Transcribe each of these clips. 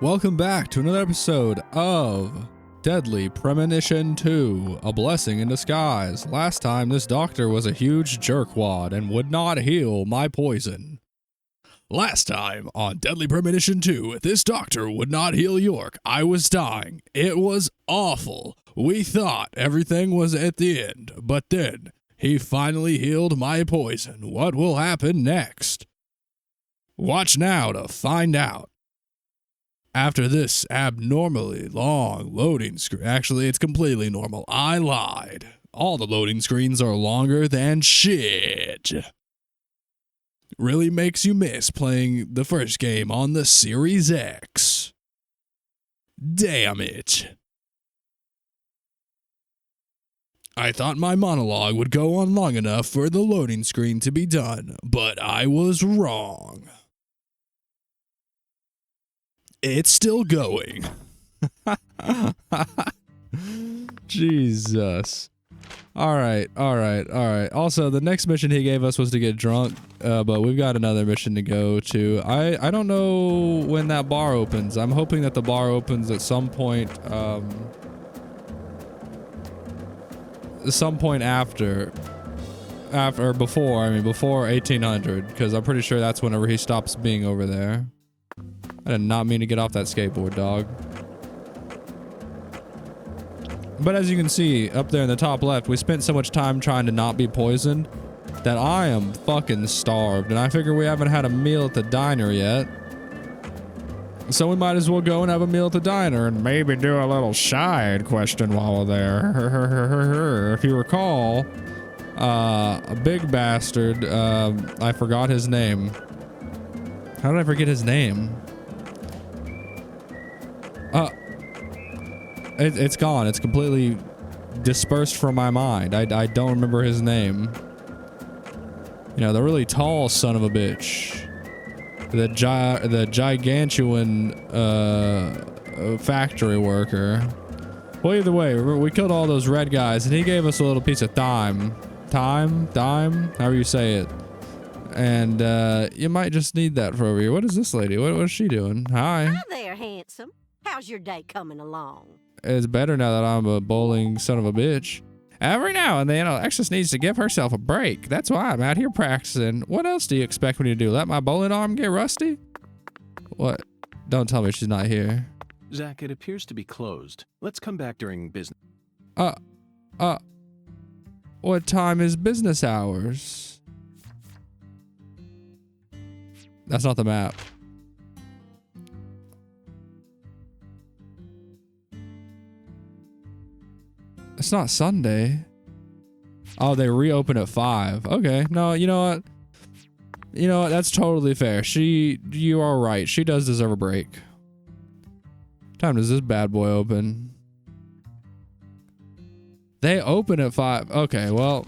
Welcome back to another episode of Deadly Premonition 2, A Blessing in Disguise. Last time, this doctor was a huge jerkwad and would not heal my poison. Last time on Deadly Premonition 2, this doctor would not heal York. I was dying. It was awful. We thought everything was at the end, but then he finally healed my poison. What will happen next? Watch now to find out. After this abnormally long loading screen, actually it's completely normal, I lied. All the loading screens are longer than shit. Really makes you miss playing the first game on the Series X. Damn it. I thought my monologue would go on long enough for the loading screen to be done, but I was wrong. It's still going. Jesus. All right. Also, the next mission he gave us was to get drunk, but we've got another mission to go to. I don't know when that bar opens. I'm hoping that the bar opens at some point after before 1800, because I'm pretty sure that's whenever he stops being over there. I did not mean to get off that skateboard, dog. But as you can see up there in the top left, we spent so much time trying to not be poisoned that I am fucking starved, and I figure we haven't had a meal at the diner yet. So we might as well go and have a meal at the diner and maybe do a little side question while we're there. If you recall, a big bastard, I forgot his name. How did I forget his name? It's gone. It's completely dispersed from my mind. I don't remember his name. You know, the really tall son of a bitch. The gigantuan factory worker. Well, either way, we killed all those red guys, and he gave us a little piece of thyme, however you say it. And you might just need that for over here. What is this lady? What is she doing? Hi. Hi there, handsome. How's your day coming along? It's better now that I'm a bowling son of a bitch. Every now and then, Alexis needs to give herself a break. That's why I'm out here practicing. What else do you expect me to do? Let my bowling arm get rusty? What? Don't tell me she's not here. Zach, it appears to be closed. Let's come back during business. What time is business hours? That's not the map. It's not Sunday. Oh, they reopen at 5. Okay. No, you know what? That's totally fair. You are right. She does deserve a break. What time does this bad boy open? They open at 5. Okay, well,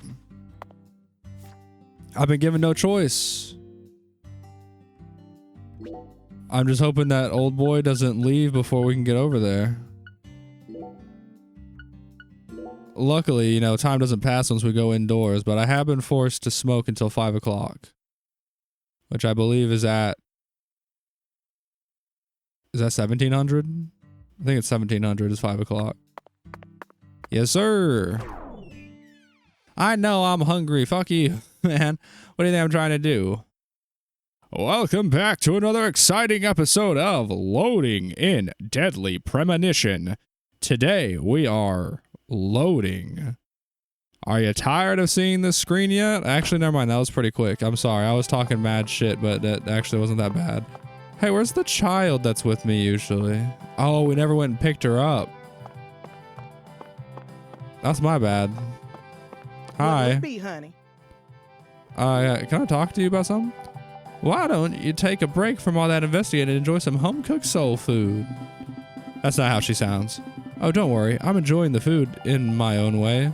I've been given no choice. I'm just hoping that old boy doesn't leave before we can get over there. Luckily, time doesn't pass once we go indoors, but I have been forced to smoke until 5 o'clock. Which I believe is at... Is that 1700? I think it's 1700 is 5 o'clock. Yes, sir. I know I'm hungry. Fuck you, man. What do you think I'm trying to do? Welcome back to another exciting episode of Loading in Deadly Premonition. Today we are loading. Are you tired of seeing this screen yet? Actually, never mind. That was pretty quick. I'm sorry. I was talking mad shit, but that actually wasn't that bad. Hey, where's the child that's with me usually? Oh, we never went and picked her up. That's my bad. Hi. What would it be, honey? Can I talk to you about something? Why don't you take a break from all that investigating and enjoy some home-cooked soul food? That's not how she sounds. Oh, don't worry. I'm enjoying the food in my own way.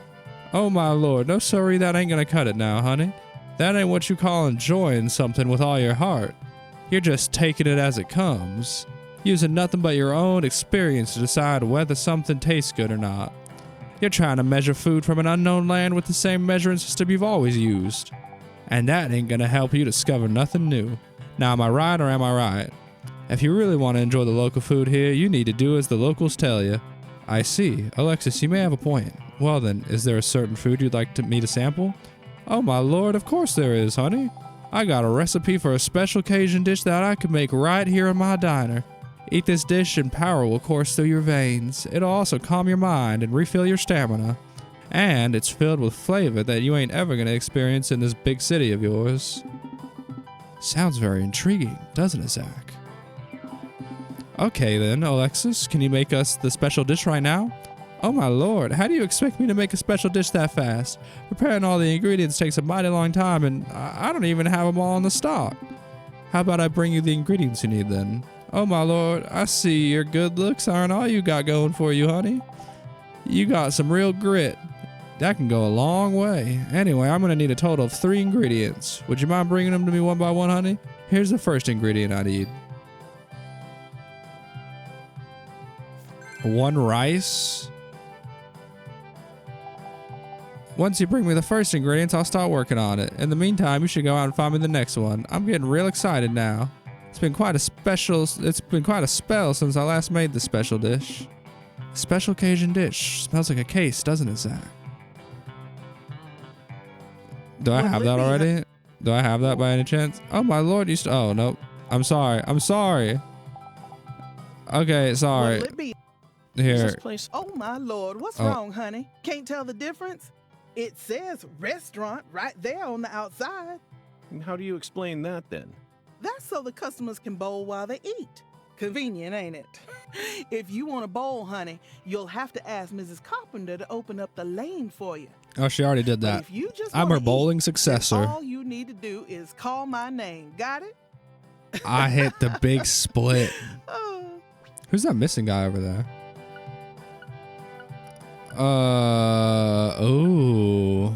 Oh, my lord. No, sorry, that ain't gonna cut it now, honey. That ain't what you call enjoying something with all your heart. You're just taking it as it comes, using nothing but your own experience to decide whether something tastes good or not. You're trying to measure food from an unknown land with the same measuring system you've always used. And that ain't gonna help you discover nothing new. Now, am I right or am I right? If you really want to enjoy the local food here, you need to do as the locals tell you. I see. Alexis, you may have a point. Well then, is there a certain food you'd like me to sample? Oh my lord, of course there is, honey. I got a recipe for a special Cajun dish that I could make right here in my diner. Eat this dish and power will course through your veins. It'll also calm your mind and refill your stamina. And it's filled with flavor that you ain't ever gonna experience in this big city of yours. Sounds very intriguing, doesn't it, Zach? Okay then, Alexis, can you make us the special dish right now? Oh my lord, how do you expect me to make a special dish that fast? Preparing all the ingredients takes a mighty long time and I don't even have them all in the stock. How about I bring you the ingredients you need then? Oh my lord, I see your good looks aren't all you got going for you, honey. You got some real grit. That can go a long way. Anyway, I'm gonna need a total of 3 ingredients. Would you mind bringing them to me one by one, honey? Here's the first ingredient I need. 1 rice. Once you bring me the first ingredients, I'll start working on it. In the meantime, you should go out and find me the next one. I'm getting real excited now. It's been quite a spell since I last made this special dish. Special Cajun dish. Smells like a case, doesn't it, Zach? Do I have that already? Do I have that by any chance? Oh my lord, oh nope. I'm sorry. Okay, sorry. Here. Oh my lord, what's wrong, honey? Can't tell the difference? It says restaurant right there on the outside. And how do you explain that then? That's so the customers can bowl while they eat. Convenient, ain't it? If you want a bowl, honey, you'll have to ask Mrs. Carpenter to open up the lane for you. Oh, she already did that. If you just I'm her bowling successor. All you need to do is call my name. Got it? I hit the big split. Oh. Who's that missing guy over there? Oh.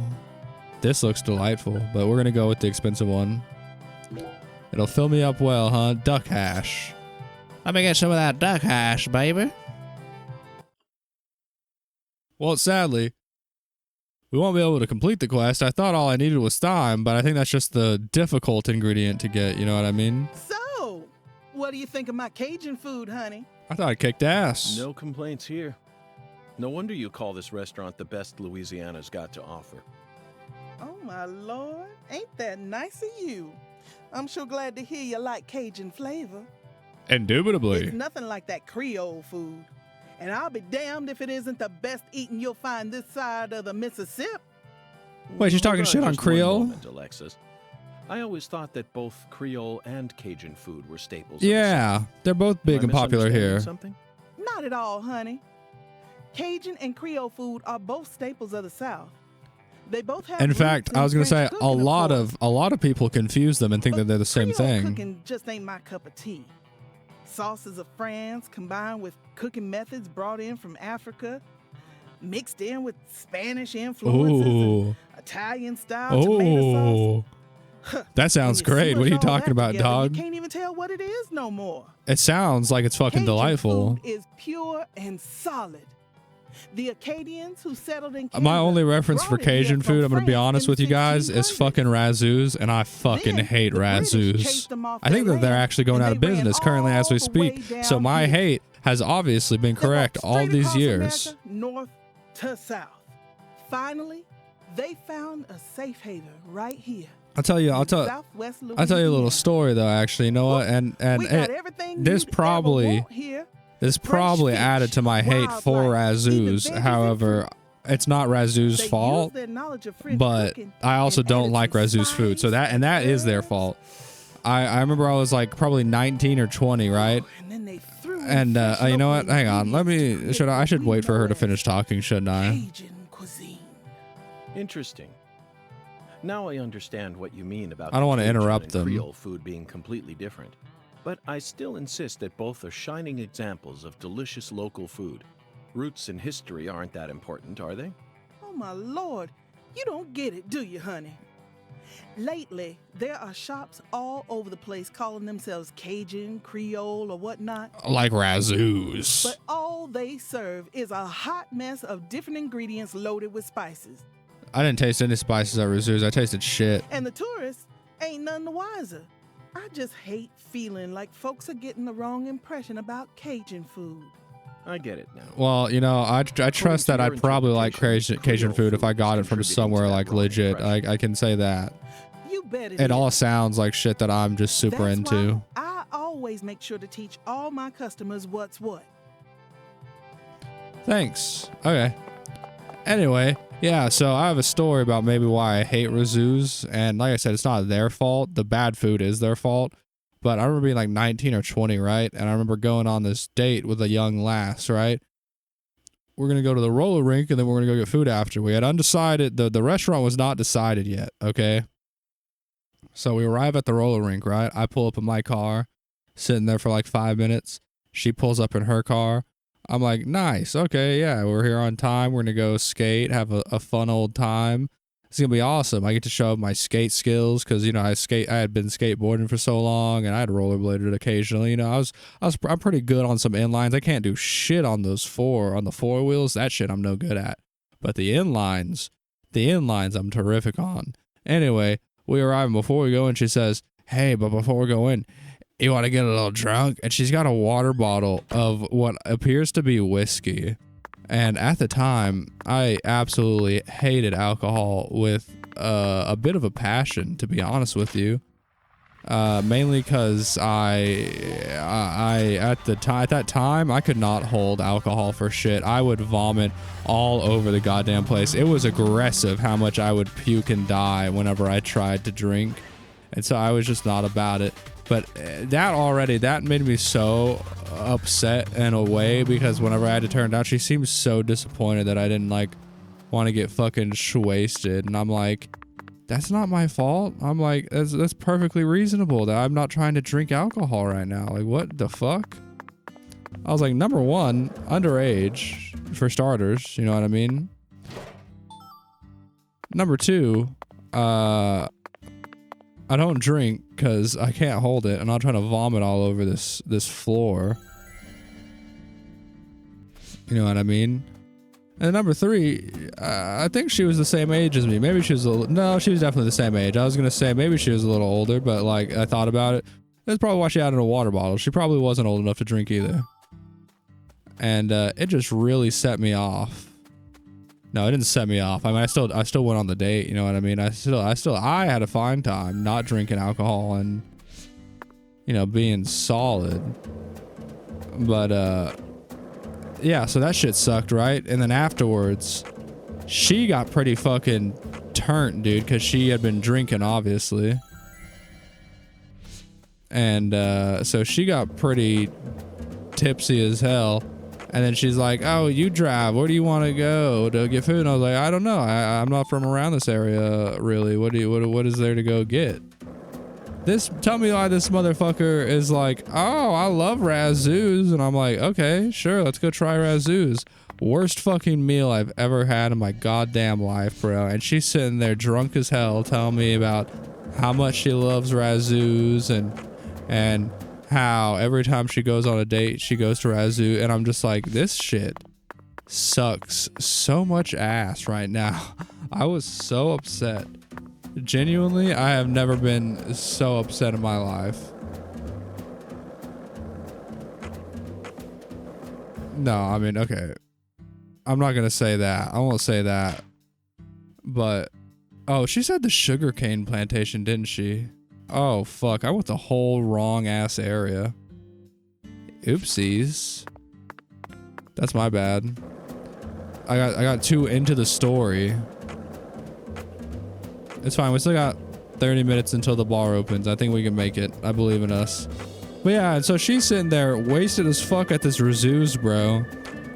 This looks delightful, but we're gonna go with the expensive one. It'll fill me up well, huh? Duck hash. Let me get some of that duck hash, baby. Well, sadly, we won't be able to complete the quest. I thought all I needed was thyme, but I think that's just the difficult ingredient to get, you know what I mean? So, what do you think of my Cajun food, honey? I thought I kicked ass. No complaints here. No wonder you call this restaurant the best Louisiana's got to offer. Oh my lord, ain't that nice of you? I'm sure glad to hear you like Cajun flavor. Indubitably. It's nothing like that Creole food. And I'll be damned if it isn't the best eating you'll find this side of the Mississippi. Wait, she's talking shit on Just one Creole? moment, Alexis. I always thought that both Creole and Cajun food were staples. Yeah, they're both big and popular here. Something? Not at all, honey. Cajun and Creole food are both staples of the South. They both have. In fact, I was going to say a lot of people confuse them and think that they're the same thing. Cooking just ain't my cup of tea. Sauces of France combined with cooking methods brought in from Africa, mixed in with Spanish influences, and Italian style tomato sauce. That sounds great. What are you talking about, dog? You can't even tell what it is no more. It sounds like it's fucking delightful. Food is pure and solid. The Acadians who settled in Canada. My only reference for Cajun food, I'm going to be honest with you guys, is fucking razzoos, and I fucking hate razzoos. I think that they're actually going out of business currently as we speak, so my hate has obviously been correct all these years. North to south. Finally, they found a safe haven right here. I'll tell you a little story though. Actually, you know what? And this probably added to my hate for razzoos. However, it's not razzoos' fault, but I also don't like razzoos' food. So that is their fault. I remember I was like probably 19 or 20, right? And you know what? Hang on. I should wait for her to finish talking, shouldn't I? Interesting. Now I understand what you mean about I don't want to interrupt them. Creole food being completely different. But I still insist that both are shining examples of delicious local food. Roots and history aren't that important, are they? Oh my lord, you don't get it, do you, honey? Lately, there are shops all over the place calling themselves Cajun, Creole, or whatnot. Like razzoos. But all they serve is a hot mess of different ingredients loaded with spices. I didn't taste any spices at razzoos. I tasted shit. And the tourists ain't none the wiser. I just hate feeling like folks are getting the wrong impression about Cajun food. I get it now. Well, you know, I trust to that your I'd probably like interpretation, Cajun Creole food if I food got is it from contributing to somewhere that like wrong legit. impression. I can say that. You bet It all sounds like shit that I'm just super That's into. why I always make sure to teach all my customers what's what. Thanks. Okay. Anyway, yeah, so I have a story about maybe why I hate Razoo's, and like I said, it's not their fault. The bad food is their fault. But I remember being like 19 or 20, right? And I remember going on this date with a young lass, right? We're going to go to the roller rink, and then we're going to go get food after. We had undecided. The restaurant was not decided yet, okay? So we arrive at the roller rink, right? I pull up in my car, sitting there for like 5 minutes. She pulls up in her car. I'm like, nice. Okay, yeah, we're here on time. We're going to go skate, have a fun old time. It's going to be awesome. I get to show my skate skills because, you know, I had been skateboarding for so long, and I had rollerbladed occasionally. You know, I'm pretty good on some inlines. I can't do shit on the four wheels. That shit I'm no good at. But the inlines I'm terrific on. Anyway, we arrive, and before we go in, she says, hey, but before we go in, you want to get a little drunk? And she's got a water bottle of what appears to be whiskey. And at the time, I absolutely hated alcohol with a bit of a passion, to be honest with you. Mainly because at that time, I could not hold alcohol for shit. I would vomit all over the goddamn place. It was aggressive how much I would puke and die whenever I tried to drink. And so I was just not about it. But that made me so upset in a way, because whenever I had to turn it down, she seemed so disappointed that I didn't like want to get fucking wasted. And I'm like, that's not my fault. I'm like, that's perfectly reasonable that I'm not trying to drink alcohol right now. Like, what the fuck? I was like, number one, underage for starters. You know what I mean? Number two, I don't drink because I can't hold it. I'm not trying to vomit all over this floor. You know what I mean? And number three, I think she was the same age as me. Maybe she was no, she was definitely the same age. I was going to say maybe she was a little older, but like I thought about it. That's probably why she had in a water bottle. She probably wasn't old enough to drink either. And it just really set me off. No, it didn't set me off. I mean, I still went on the date. You know what I mean? I had a fine time not drinking alcohol and, you know, being solid. But, yeah, so that shit sucked, right? And then afterwards, she got pretty fucking turnt, dude, because she had been drinking, obviously. And, so she got pretty tipsy as hell. And then she's like, oh, you drive. Where do you want to go to get food? And I was like, I don't know. I'm not from around this area, really. What is there to go get? Tell me why this motherfucker is like, oh, I love Razoo's. And I'm like, okay, sure. Let's go try Razoo's. Worst fucking meal I've ever had in my goddamn life, bro. And she's sitting there drunk as hell telling me about how much she loves Razoo's and how every time she goes on a date, she goes to Razoo, and I'm just like, this shit sucks so much ass right now. I was so upset. Genuinely, I have never been so upset in my life. No, I mean, okay. I'm not gonna say that. I won't say that. But, oh, she said the sugarcane plantation, didn't she? Oh, fuck. I went the whole wrong ass area. Oopsies. That's my bad. I got too into the story. It's fine. We still got 30 minutes until the bar opens. I think we can make it. I believe in us. But yeah, and so she's sitting there wasted as fuck at this Razoo's, bro.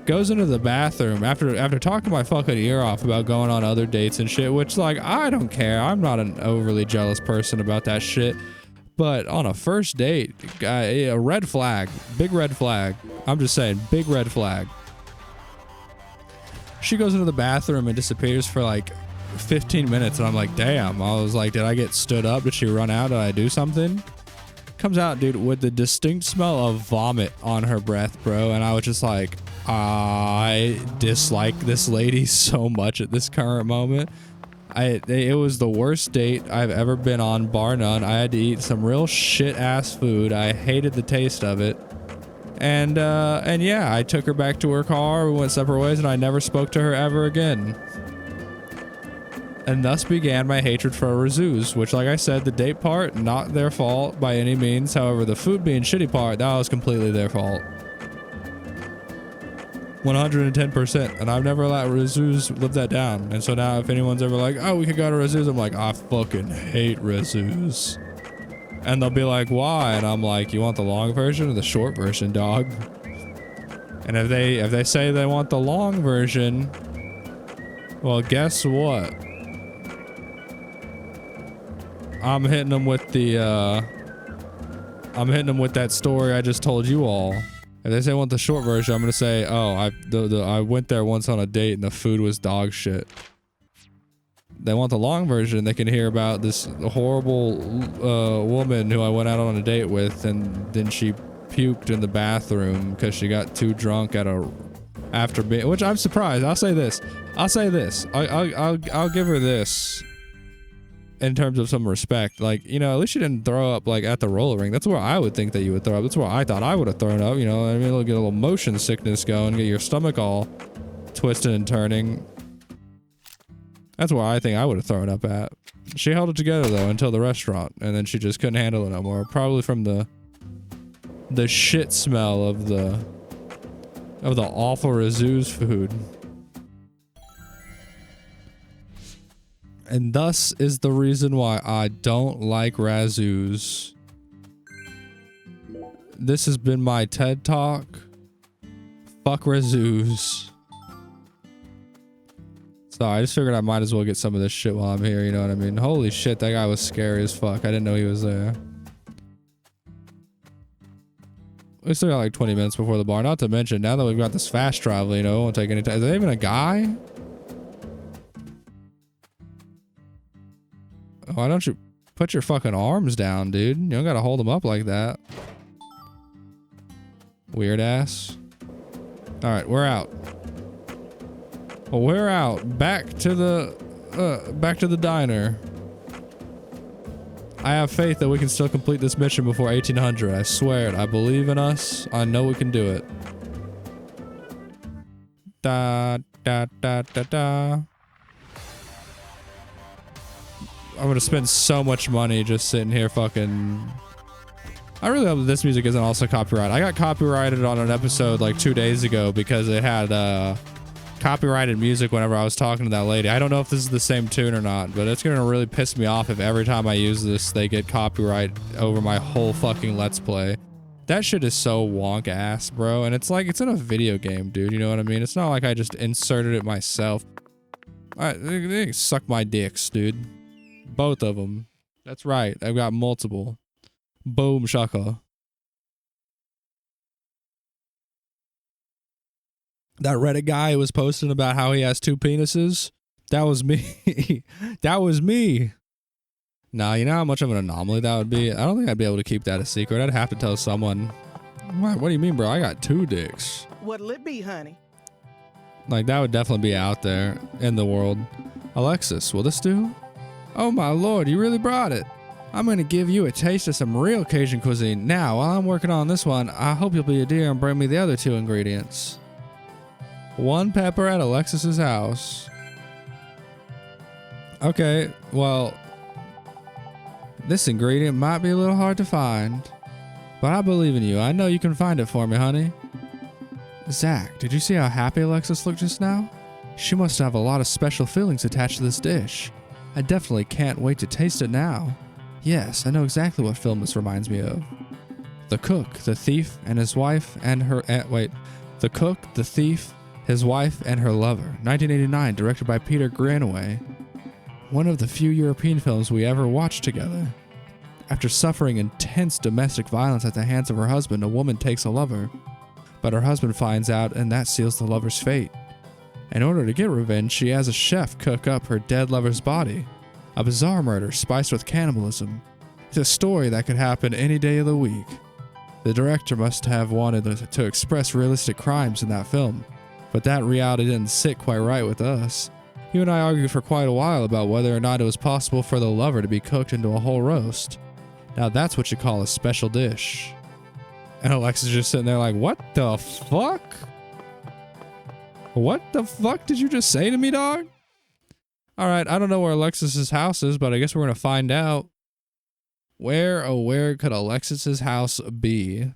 Goes into the bathroom after talking my fucking ear off about going on other dates and shit, which, like, I don't care. I'm not an overly jealous person about that shit. But on a first date, a red flag. Big red flag. I'm just saying, big red flag. She goes into the bathroom and disappears for like 15 minutes, and I'm like, damn. I was like, did I get stood up? Did she run out? Did I do something? Comes out, dude, with the distinct smell of vomit on her breath, bro. And I was just like, I dislike this lady so much at this current moment. It was the worst date I've ever been on, bar none. I had to eat some real shit ass food. I hated the taste of it. And yeah, I took her back to her car. We went separate ways and I never spoke to her ever again. And thus began my hatred for Razuz, which, like I said, the date part, not their fault by any means. However, the food being shitty part, that was completely their fault. 110%. And I've never let Razuz live that down. And so now if anyone's ever like, oh, we could go to Razuz, I'm like, I fucking hate Razuz. And they'll be like, why? And I'm like, you want the long version or the short version, dog? And if they say they want the long version, well, guess what? I'm hitting them with the, I'm hitting them with that story I just told you all. If they say I want the short version, I'm gonna say, oh, I went there once on a date and the food was dog shit. They want the long version, they can hear about this horrible woman who I went out on a date with, and then she puked in the bathroom because she got too drunk after being, which I'm surprised. I'll say this. I'll give her this. In terms of some respect, like, you know, at least you didn't throw up like at the roller ring. That's where I would think that you would throw up. That's where I thought I would have thrown up, you know. I mean, it'll get a little motion sickness going, get your stomach all twisting and turning. That's where I think I would have thrown up at. She held it together though until the restaurant, and then she just couldn't handle it no more. Probably from the shit smell of the awful Razuz food. And thus is the reason why I don't like Razuz. This has been my TED Talk. Fuck Razuz. So I just figured I might as well get some of this shit while I'm here, you know what I mean? Holy shit, that guy was scary as fuck. I didn't know he was there. We still got like 20 minutes before the bar. Not to mention, now that we've got this fast travel, you know, it won't take any time. Is there even a guy? Why don't you put your fucking arms down, dude? You don't gotta hold them up like that. Weird ass. Alright, we're out. Well, we're out. Back to the diner. I have faith that we can still complete this mission before 1800. I swear it. I believe in us. I know we can do it. Da da da da da. I'm gonna spend so much money just sitting here fucking... I really hope that this music isn't also copyrighted. I got copyrighted on an episode like 2 days ago because it had copyrighted music whenever I was talking to that lady. I don't know if this is the same tune or not, but it's gonna really piss me off if every time I use this they get copyright over my whole fucking Let's Play. That shit is so wonk ass, bro. And it's like, it's in a video game, dude. You know what I mean? It's not like I just inserted it myself. They suck my dicks, dude. Both of them. That's right. I've got multiple. Boom shaka. That Reddit guy who was posting about how he has 2 penises. That was me. That was me. Nah, you know how much of an anomaly that would be? I don't think I'd be able to keep that a secret. I'd have to tell someone. What do you mean, bro? I got 2 dicks. What'll it be, honey? Like, that would definitely be out there in the world. Alexis, will this do? Oh my lord, you really brought it. I'm gonna give you a taste of some real Cajun cuisine. Now, while I'm working on this one, I hope you'll be a dear and bring me the other 2 ingredients. 1 pepper at Alexis's house. Okay, well, this ingredient might be a little hard to find, but I believe in you. I know you can find it for me, honey. Zach, did you see how happy Alexis looked just now? She must have a lot of special feelings attached to this dish. I definitely can't wait to taste it now. Yes, I know exactly what film this reminds me of. The Cook, the Thief, and his wife and her... The Cook, the Thief, his wife, and her lover. 1989, directed by Peter Greenaway. One of the few European films we ever watched together. After suffering intense domestic violence at the hands of her husband, a woman takes a lover. But her husband finds out, and that seals the lover's fate. In order to get revenge, she has a chef cook up her dead lover's body. A bizarre murder spiced with cannibalism. It's a story that could happen any day of the week. The director must have wanted to express realistic crimes in that film, but that reality didn't sit quite right with us. You and I argued for quite a while about whether or not it was possible for the lover to be cooked into a whole roast. Now that's what you call a special dish. And Alexa's just sitting there like, what the fuck? What the fuck did you just say to me, dog? Alright, I don't know where Alexis's house is, but I guess we're gonna find out. Where, oh where could Alexis's house be?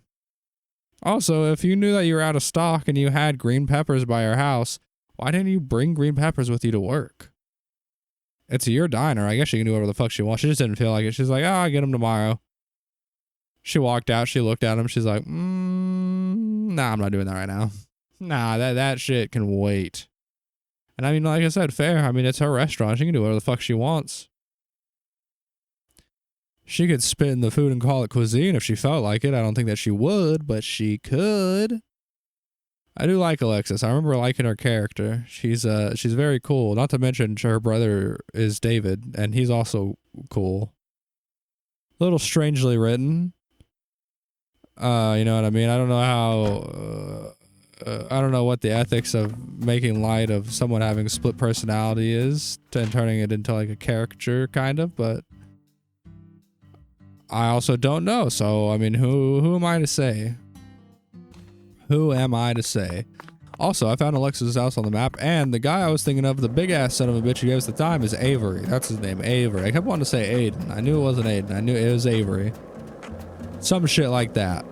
Also, if you knew that you were out of stock and you had green peppers by your house, why didn't you bring green peppers with you to work? It's your diner. I guess she can do whatever the fuck she wants. She just didn't feel like it. She's like, I'll get them tomorrow. She walked out. She looked at him. She's like, nah, I'm not doing that right now. Nah, that shit can wait. And I mean, like I said, fair. I mean, it's her restaurant. She can do whatever the fuck she wants. She could spit in the food and call it cuisine if she felt like it. I don't think that she would, but she could. I do like Alexis. I remember liking her character. She's very cool. Not to mention her brother is David, and he's also cool. A little strangely written. You know what I mean? I don't know how... I don't know what the ethics of making light of someone having a split personality is and turning it into like a caricature, kind of, but... I also don't know, so, I mean, who am I to say? Who am I to say? Also, I found Alexis' house on the map, and the guy I was thinking of, the big-ass son of a bitch who gave us the time, is Avery. That's his name, Avery. I kept wanting to say Aiden. I knew it wasn't Aiden. I knew it was Avery. Some shit like that.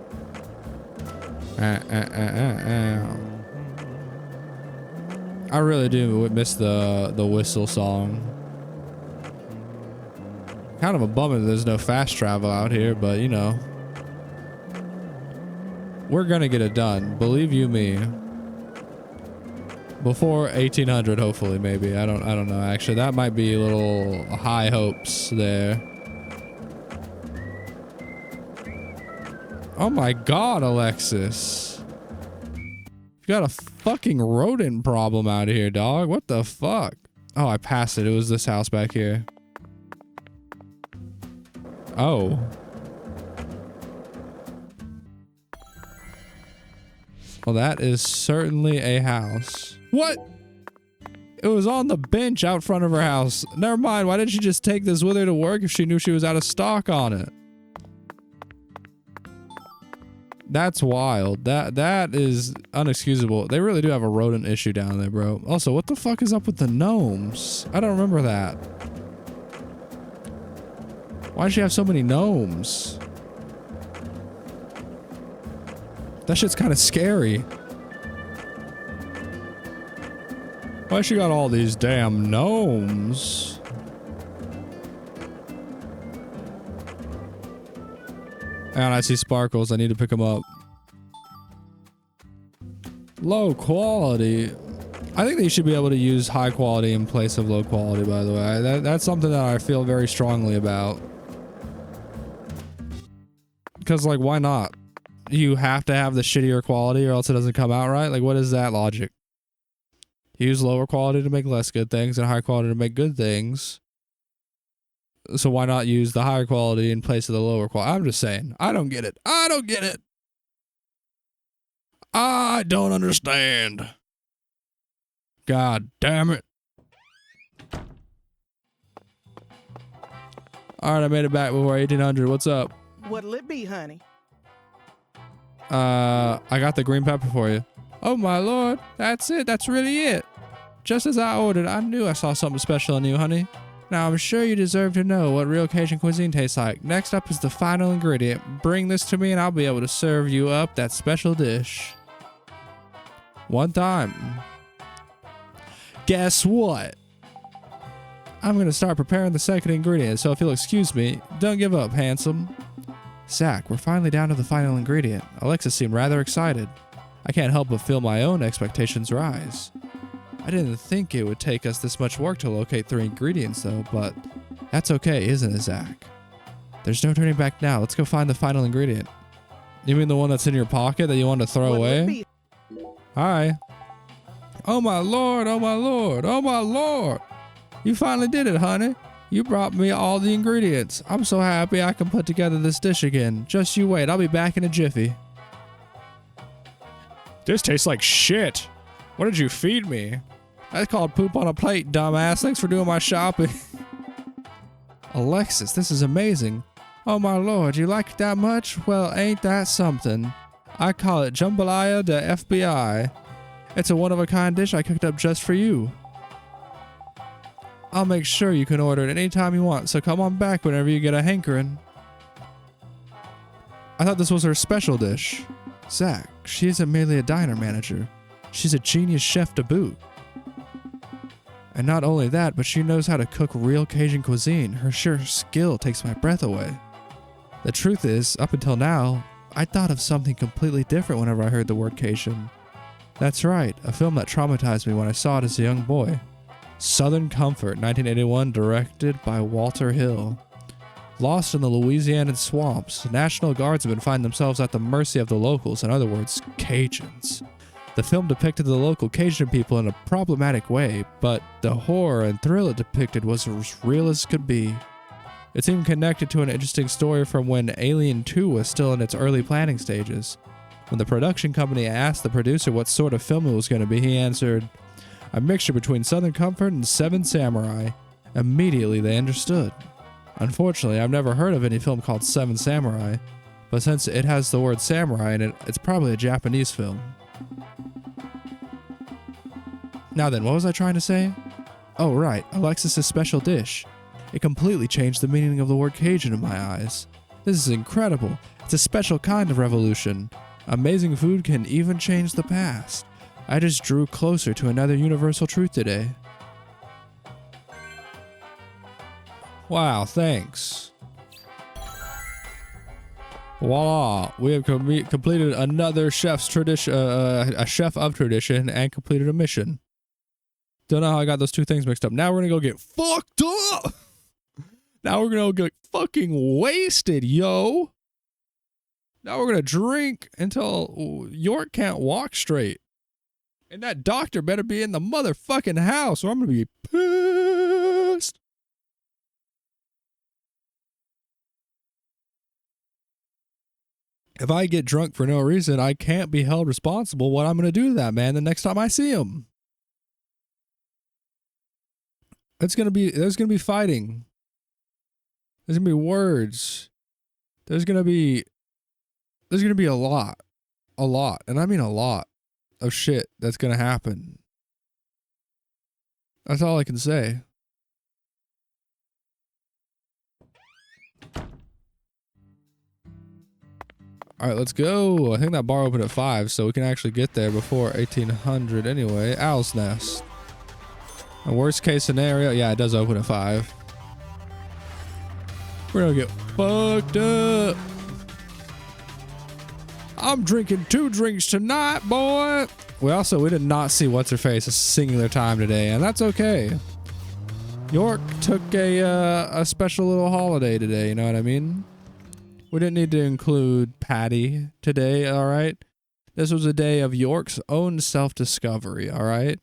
I really do miss the whistle song. Kind of a bummer that there's no fast travel out here, but, you know. We're gonna get it done, believe you me. Before 1800, hopefully, maybe. I don't know. Actually, that might be a little high hopes there. Oh my god, Alexis. You got a fucking rodent problem out here, dog. What the fuck? Oh, I passed it. It was this house back here. Oh. Well, that is certainly a house. What? It was on the bench out front of her house. Never mind. Why didn't she just take this with her to work if she knew she was out of stock on it? That's wild. That is unexcusable. They really do have a rodent issue down there, bro. Also, what the fuck is up with the gnomes? I don't remember that. Why does she have so many gnomes? That shit's kind of scary. Why she got all these damn gnomes? And I see sparkles. I need to pick them up. Low quality. I think they should be able to use high quality in place of low quality, by the way. That's something that I feel very strongly about. Because, like, why not? You have to have the shittier quality or else it doesn't come out right? Like, what is that logic? Use lower quality to make less good things and high quality to make good things. So why not use the higher quality in place of the lower quality? I'm just saying. I don't get it. I don't get it. I don't understand. God damn it. Alright, I made it back before 1800. What's up? What'll it be, honey? I got the green pepper for you. Oh my lord, that's it. That's really it. Just as I ordered, I knew I saw something special in you, honey. Now I'm sure you deserve to know what real Cajun cuisine tastes like. Next up is the final ingredient. Bring this to me and I'll be able to serve you up that special dish. One time. Guess what? I'm gonna start preparing the second ingredient, so if you'll excuse me, don't give up, handsome. Zach, we're finally down to the final ingredient. Alexis seemed rather excited. I can't help but feel my own expectations rise. I didn't think it would take us this much work to locate 3 ingredients though, but that's okay, isn't it, Zach? There's no turning back now. Let's go find the final ingredient. You mean the one that's in your pocket that you want to throw away? Hi. Oh my lord, oh my lord, oh my lord. You finally did it, honey. You brought me all the ingredients. I'm so happy I can put together this dish again. Just you wait, I'll be back in a jiffy. This tastes like shit. What did you feed me? That's called poop on a plate, dumbass. Thanks for doing my shopping. Alexis, this is amazing. Oh my lord, you like it that much? Well, ain't that something? I call it jambalaya de FBI. It's a one-of-a-kind dish I cooked up just for you. I'll make sure you can order it anytime you want, so come on back whenever you get a hankering. I thought this was her special dish. Zach, she isn't merely a diner manager. She's a genius chef to boot. And not only that, but she knows how to cook real Cajun cuisine. Her sheer skill takes my breath away. The truth is, up until now, I thought of something completely different whenever I heard the word Cajun. That's right, a film that traumatized me when I saw it as a young boy. Southern Comfort, 1981, directed by Walter Hill. Lost in the Louisianan swamps, National Guardsmen find themselves at the mercy of the locals, in other words, Cajuns. The film depicted the local Cajun people in a problematic way, but the horror and thrill it depicted was as real as could be. It's even connected to an interesting story from when Alien 2 was still in its early planning stages. When the production company asked the producer what sort of film it was going to be, he answered, "A mixture between Southern Comfort and Seven Samurai." Immediately they understood. Unfortunately, I've never heard of any film called Seven Samurai, but since it has the word samurai in it, it's probably a Japanese film. Now then, what was I trying to say? Oh right, Alexis's special dish. It completely changed the meaning of the word Cajun in my eyes. This is incredible. It's a special kind of revolution. Amazing food can even change the past. I just drew closer to another universal truth today. Wow, thanks. Voila, we have completed another chef's tradition, a chef of tradition, and completed a mission. Don't know how I got those two things mixed up. Now we're gonna go get fucked up. Now we're gonna get fucking wasted, yo. Now we're gonna drink until York can't walk straight. And that doctor better be in the motherfucking house or I'm gonna be pissed. If I get drunk for no reason, I can't be held responsible. What I'm gonna do to that man the next time I see him. There's gonna be fighting. There's gonna be words. There's gonna be a lot, and I mean a lot of shit that's gonna happen. That's all I can say. All right, let's go. I think that bar opened at 5, so we can actually get there before 1800 anyway. Owl's Nest. A worst case scenario, yeah, it does open at 5. We're gonna get fucked up. I'm drinking 2 drinks tonight, boy. We did not see What's-Her-Face a singular time today, and that's okay. York took a special little holiday today, you know what I mean? We didn't need to include Patty today, all right? This was a day of York's own self-discovery, all right?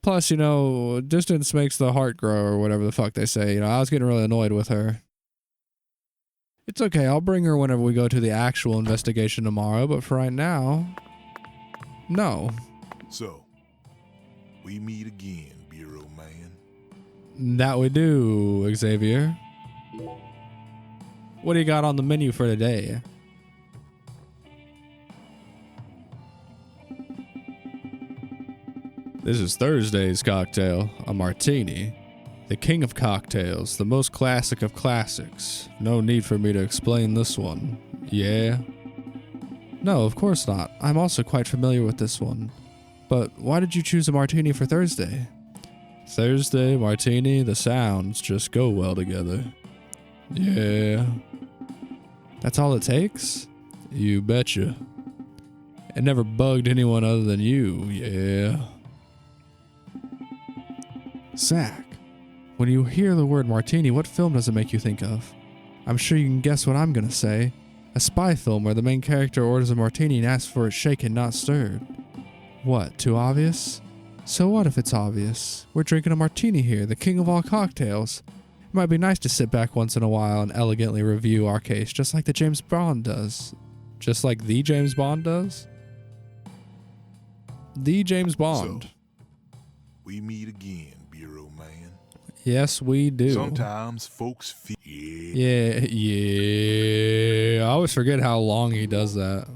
Plus, you know, distance makes the heart grow or whatever the fuck they say. You know, I was getting really annoyed with her. It's okay, I'll bring her whenever we go to the actual investigation tomorrow, but for right now, no. So, we meet again, Bureau Man. That we do, Xavier. What do you got on the menu for today? This is Thursday's cocktail, a martini. The king of cocktails, the most classic of classics. No need for me to explain this one. Yeah? No, of course not. I'm also quite familiar with this one. But why did you choose a martini for Thursday? Thursday, martini, the sounds just go well together. Yeah. That's all it takes? You betcha. It never bugged anyone other than you, yeah. Zach, when you hear the word martini, what film does it make you think of? I'm sure you can guess what I'm gonna say. A spy film where the main character orders a martini and asks for it shaken, not stirred. What, too obvious? So what if it's obvious? We're drinking a martini here, the king of all cocktails. It might be nice to sit back once in a while and elegantly review our case, just like the James Bond does. Just like the James Bond does? The James Bond. So, We meet again, Bureau Man. Yes, we do. Sometimes folks feel... Yeah. I always forget how long he does that.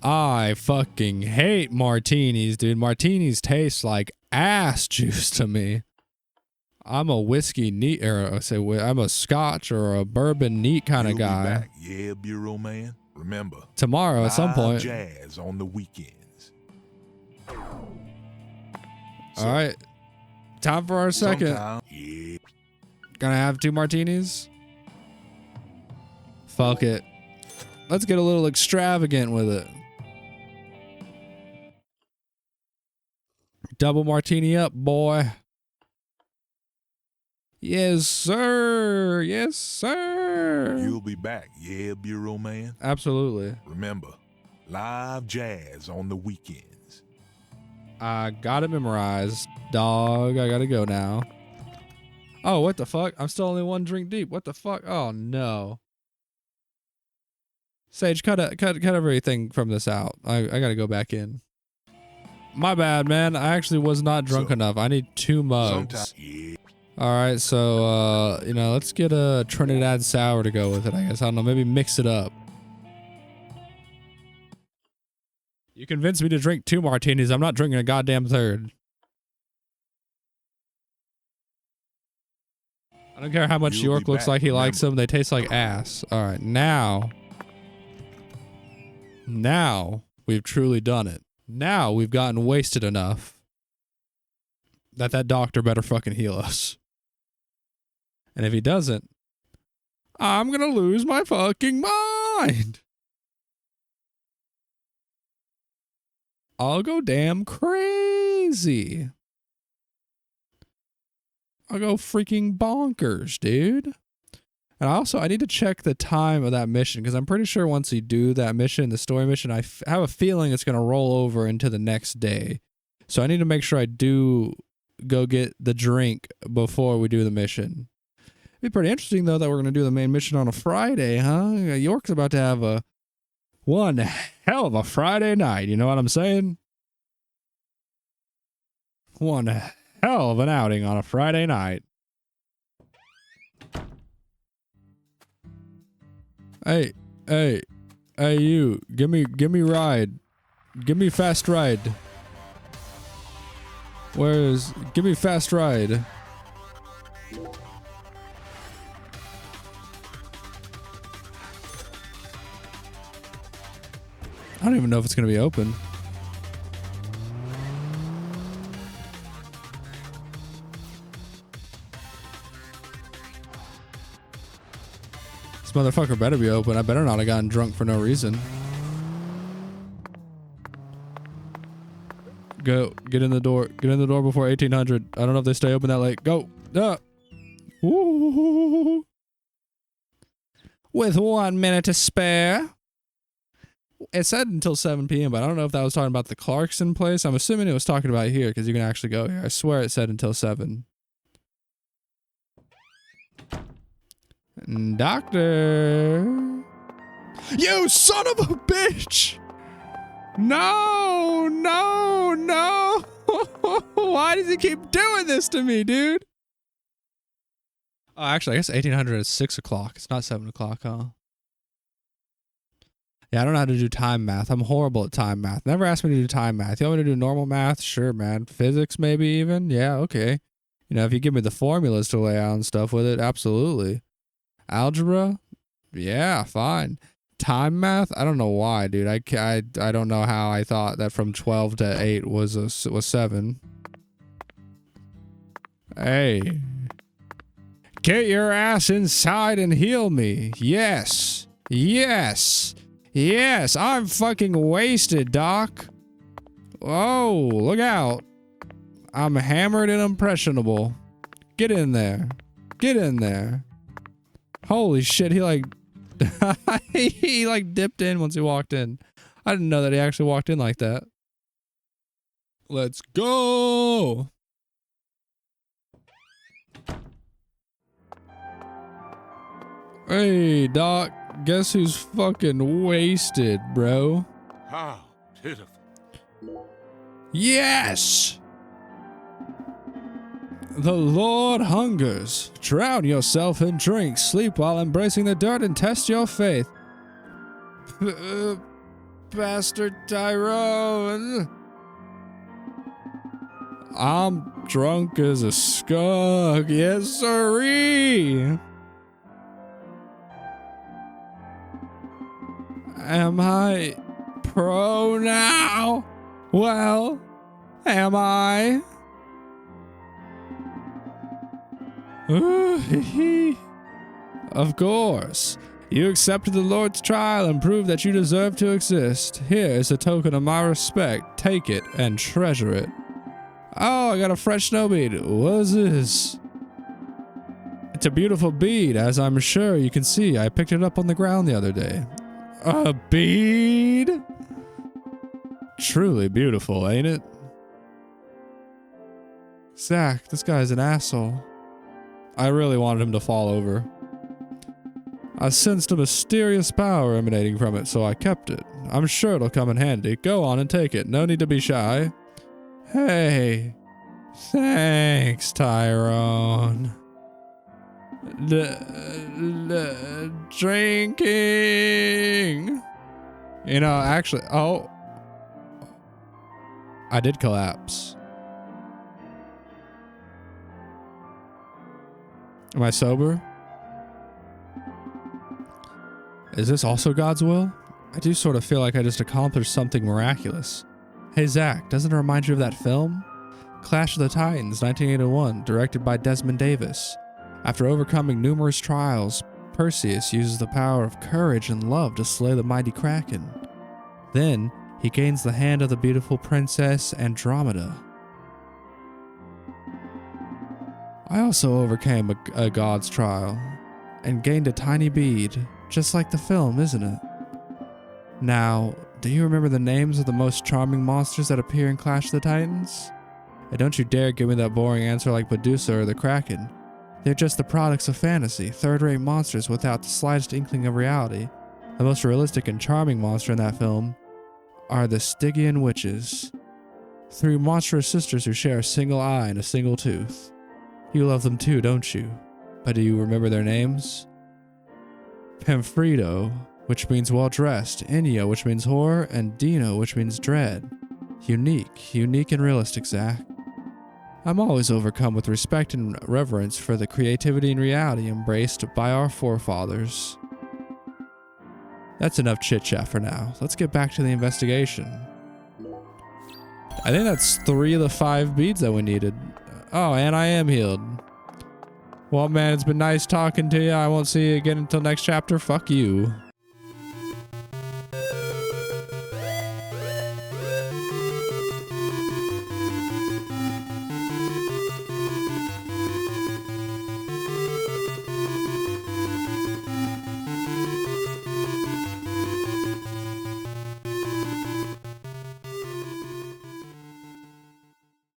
I fucking hate martinis, dude. Martinis taste like ass juice to me. I'm a whiskey neat, or I'm a scotch or a bourbon neat kind of guy. Back. Yeah, Bureau Man. Remember, tomorrow at some point. Jazz on the weekends. All right, time for our second. Yeah. Gonna have 2 martinis. Fuck it. Let's get a little extravagant with it. Double martini up, boy. Yes, sir. Yes, sir. You'll be back, yeah, Bureau Man? Absolutely. Remember, live jazz on the weekends. I got it memorized, dog. I gotta go now. Oh, what the fuck? I'm still only 1 drink deep. What the fuck? Oh, no. Sage, cut everything from this out. I gotta go back in. My bad, man. I actually was not drunk enough. I need 2 mugs. Yeah. All right, so, let's get a Trinidad Sour to go with it, I guess. I don't know, maybe mix it up. You convinced me to drink 2 martinis. I'm not drinking a goddamn third. I don't care how much York looks like he likes them. They taste like ass. All right, now we've truly done it. Now we've gotten wasted enough that doctor better fucking heal us. And if he doesn't, I'm gonna lose my fucking mind. I'll go damn crazy. I'll go freaking bonkers, dude. And I need to check the time of that mission, because I'm pretty sure once you do that mission, the story mission, I have a feeling it's going to roll over into the next day. So I need to make sure I do go get the drink before we do the mission. It'd be pretty interesting, though, that we're going to do the main mission on a Friday, huh? York's about to have one hell of a Friday night. You know what I'm saying? One hell of an outing on a Friday night. Hey, you, give me ride. Give me fast ride. Give me fast ride. I don't even know if it's going to be open. This motherfucker better be open. I better not have gotten drunk for no reason. Go. Get in the door. Get in the door before 1800. I don't know if they stay open that late. Go. Woo. With 1 minute to spare. It said until 7 p.m., but I don't know if that was talking about the Clarkson place. I'm assuming it was talking about here, because you can actually go here. I swear it said until 7. Doctor. You son of a bitch! No! Why does he keep doing this to me, dude? Oh, actually, I guess 1800 is 6 o'clock. It's not 7 o'clock, huh? Yeah, I don't know how to do time math. I'm horrible at time math. Never asked me to do time math. You want me to do normal math? Sure, man. Physics, maybe even? Yeah, okay. If you give me the formulas to lay out and stuff with it, absolutely. Algebra? Yeah, fine. Time math? I don't know why, dude. I don't know how I thought that from 12 to 8 was 7. Hey. Get your ass inside and heal me. Yes. I'm fucking wasted, Doc. Oh, look out. I'm hammered and impressionable. Get in there. Holy shit, he he dipped in once he walked in. I didn't know that he actually walked in like that. Let's go. Hey, Doc. Guess who's fucking wasted, bro? How pitiful. Yes! The Lord hungers. Drown yourself in drink, sleep while embracing the dirt, and test your faith. Bastard Tyrone. I'm drunk as a skunk. Yes, sirree. Am I pro now? Well, am I? Of course. You accepted the Lord's trial and proved that you deserve to exist. Here is a token of my respect. Take it and treasure it. Oh, I got a fresh snow bead. What is this? It's a beautiful bead, as I'm sure you can see. I picked it up on the ground the other day. A bead? Truly beautiful, ain't it? Zach, this guy's an asshole. I really wanted him to fall over. I sensed a mysterious power emanating from it, so I kept it. I'm sure it'll come in handy. Go on and take it. No need to be shy. Hey. Thanks, Tyrone. Drinking. You know, actually, oh. I did collapse. Am I sober? Is this also God's will? I do sort of feel like I just accomplished something miraculous. Hey Zach, doesn't it remind you of that film? Clash of the Titans, 1981, directed by Desmond Davis. After overcoming numerous trials, Perseus uses the power of courage and love to slay the mighty Kraken. Then, he gains the hand of the beautiful princess Andromeda. I also overcame a god's trial and gained a tiny bead, just like the film, isn't it? Now, do you remember the names of the most charming monsters that appear in Clash of the Titans? And don't you dare give me that boring answer like Medusa or the Kraken. They're just the products of fantasy, third-rate monsters without the slightest inkling of reality. The most realistic and charming monster in that film are the Stygian witches. 3 monstrous sisters who share a single eye and a single tooth. You love them too, don't you? But do you remember their names? Pamphredo, which means well-dressed, Ennio, which means horror, and Dino, which means dread. Unique and realistic, Zach. I'm always overcome with respect and reverence for the creativity and reality embraced by our forefathers. That's enough chit-chat for now. Let's get back to the investigation. I think that's 3 of the 5 beads that we needed. Oh, and I am healed. Well, man, it's been nice talking to you. I won't see you again until next chapter. Fuck you.